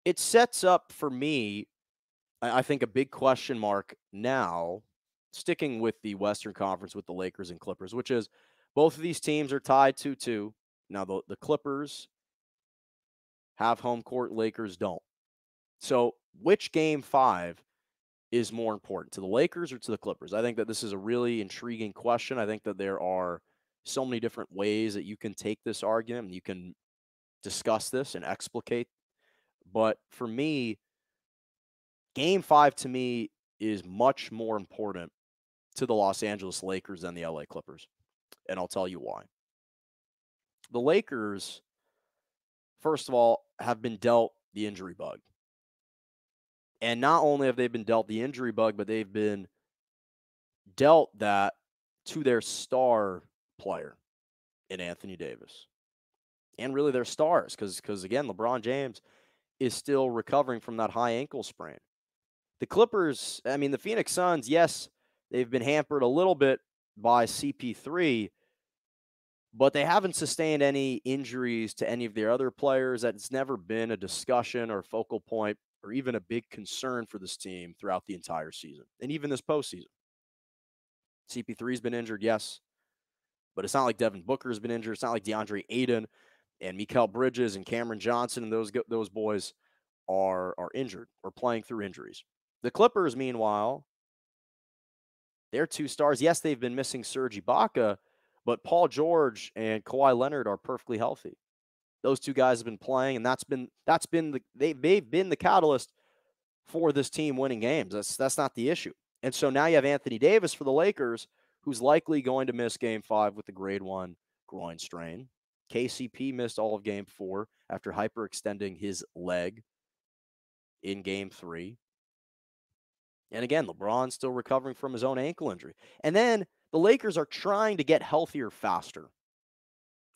it sets up for me, I think, a big question mark now, sticking with the Western Conference with the Lakers and Clippers, which is both of these teams are tied 2-2. Now, the Clippers have home court, Lakers don't. So, which game five is more important, to the Lakers or to the Clippers? I think that this is a really intriguing question. I think that there are so many different ways that you can take this argument and you can discuss this and explicate. But for me, game five to me is much more important to the Los Angeles Lakers than the LA Clippers. And I'll tell you why. The Lakers, first of all, have been dealt the injury bug. And not only have they been dealt the injury bug, but they've been dealt that to their star player in Anthony Davis. And really their stars, because again, LeBron James is still recovering from that high ankle sprain. The Clippers, I mean, the Phoenix Suns, yes, they've been hampered a little bit by CP3, but they haven't sustained any injuries to any of their other players. That's never been a discussion or focal point or even a big concern for this team throughout the entire season and even this postseason. CP3's been injured, yes, but it's not like Devin Booker's been injured. It's not like DeAndre Ayton and Mikal Bridges and Cameron Johnson and those boys are injured or playing through injuries. The Clippers, meanwhile, they're two stars. Yes, they've been missing Serge Ibaka, but Paul George and Kawhi Leonard are perfectly healthy. Those two guys have been playing, and they've been the catalyst for this team winning games. That's not the issue. And so now you have Anthony Davis for the Lakers, who's likely going to miss Game 5 with the grade 1 groin strain. KCP missed all of Game 4 after hyperextending his leg in Game 3. And again, LeBron's still recovering from his own ankle injury. And then the Lakers are trying to get healthier faster.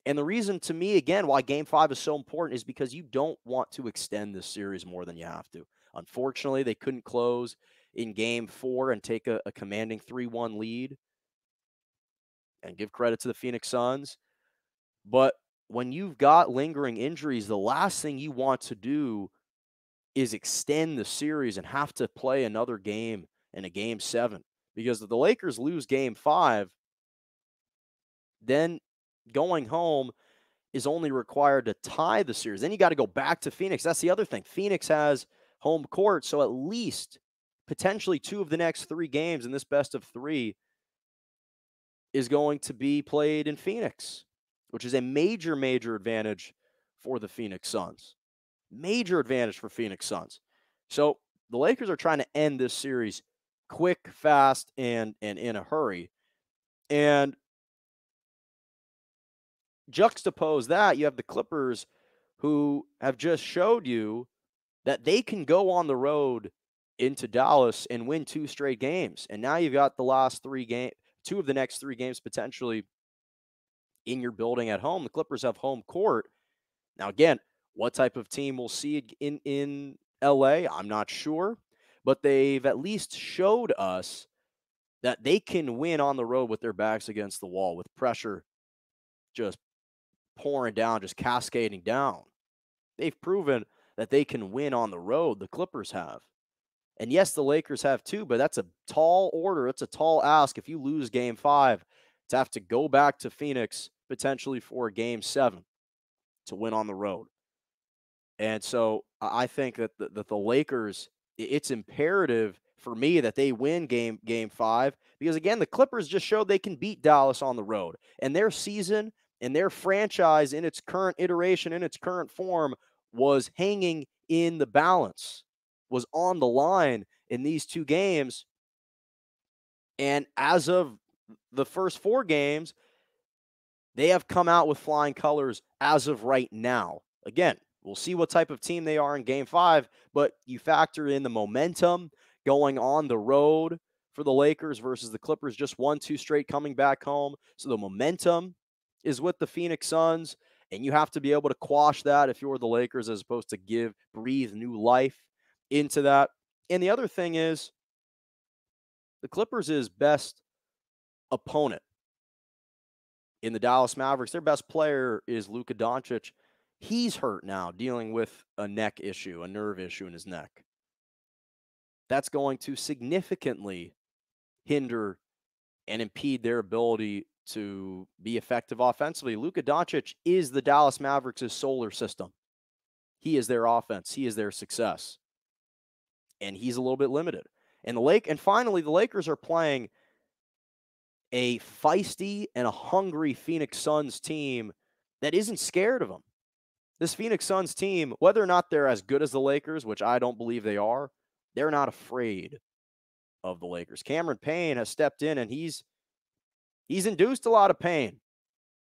And the reason, to me, again, why Game 5 is so important is because you don't want to extend this series more than you have to. Unfortunately, they couldn't close in Game 4 and take a commanding 3-1 lead. And give credit to the Phoenix Suns. But when you've got lingering injuries, the last thing you want to do is extend the series and have to play another game in a Game 7. Because if the Lakers lose Game 5, then going home is only required to tie the series. Then you got to go back to Phoenix. That's the other thing. Phoenix has home court, so at least potentially 2 of the next 3 games in this best of 3 is going to be played in Phoenix, which is a major, major advantage for the Phoenix Suns. Major advantage for Phoenix Suns. So the Lakers are trying to end this series quick, fast, and in a hurry. And juxtapose that, you have the Clippers, who have just showed you that they can go on the road into Dallas and win 2 straight games. And now you've got the last 3 games, 2 of the next 3 games potentially in your building at home. The Clippers have home court. Now, again, what type of team we'll see in LA, I'm not sure. But they've at least showed us that they can win on the road with their backs against the wall, with pressure just pouring down, just cascading down. They've proven that they can win on the road. The Clippers have. And yes, the Lakers have too, but that's a tall order. It's a tall ask if you lose Game 5 to have to go back to Phoenix potentially for Game 7 to win on the road. And so I think that the Lakers, it's imperative for me that they win game 5 because, again, the Clippers just showed they can beat Dallas on the road. And their season and their franchise in its current iteration, in its current form, was hanging in the balance, was on the line in these 2 games. And as of the first 4 games, they have come out with flying colors as of right now. Again, we'll see what type of team they are in Game 5, but you factor in the momentum going on the road for the Lakers versus the Clippers, just 1-2 straight coming back home. So the momentum is with the Phoenix Suns, and you have to be able to quash that if you're the Lakers, as opposed to breathe new life into that. And the other thing is, the Clippers' best opponent in the Dallas Mavericks, their best player is Luka Doncic, He's hurt now, dealing with a neck issue, a nerve issue in his neck. That's going to significantly hinder and impede their ability to be effective offensively. Luka Doncic is the Dallas Mavericks' solar system. He is their offense. He is their success. And he's a little bit limited. And finally, the Lakers are playing a feisty and a hungry Phoenix Suns team that isn't scared of them. This Phoenix Suns team, whether or not they're as good as the Lakers, which I don't believe they are, they're not afraid of the Lakers. Cameron Payne has stepped in and he's induced a lot of pain.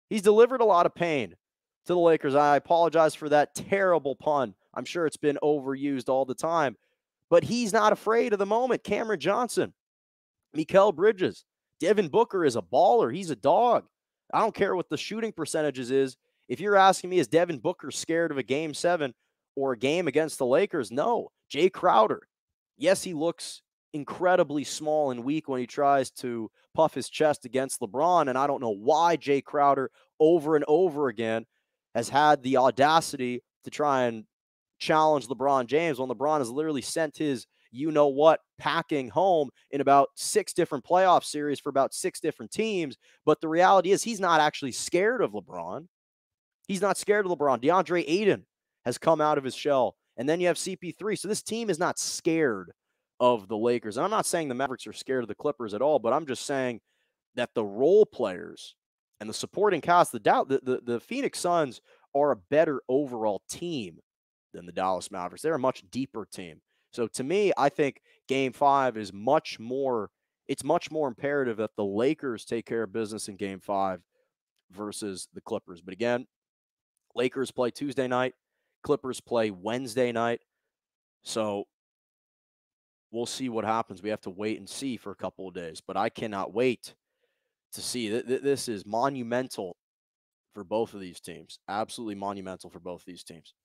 He's delivered a lot of pain to the Lakers. I apologize for that terrible pun. I'm sure it's been overused all the time. But he's not afraid of the moment. Cameron Johnson, Mikal Bridges, Devin Booker is a baller. He's a dog. I don't care what the shooting percentages is. If you're asking me, is Devin Booker scared of a game 7 or a game against the Lakers? No. Jay Crowder, yes, he looks incredibly small and weak when he tries to puff his chest against LeBron, and I don't know why Jay Crowder over and over again has had the audacity to try and challenge LeBron James when LeBron has literally sent his you-know-what packing home in about 6 different playoff series for about 6 different teams. But the reality is he's not actually scared of LeBron. He's not scared of LeBron. DeAndre Ayton has come out of his shell. And then you have CP3. So this team is not scared of the Lakers. And I'm not saying the Mavericks are scared of the Clippers at all, but I'm just saying that the role players and the supporting cast, the Phoenix Suns are a better overall team than the Dallas Mavericks. They're a much deeper team. So to me, I think game 5 is much more imperative that the Lakers take care of business in game 5 versus the Clippers. But again, Lakers play Tuesday night, Clippers play Wednesday night. So we'll see what happens. We have to wait and see for a couple of days. But I cannot wait to see. This is monumental for both of these teams. Absolutely monumental for both of these teams.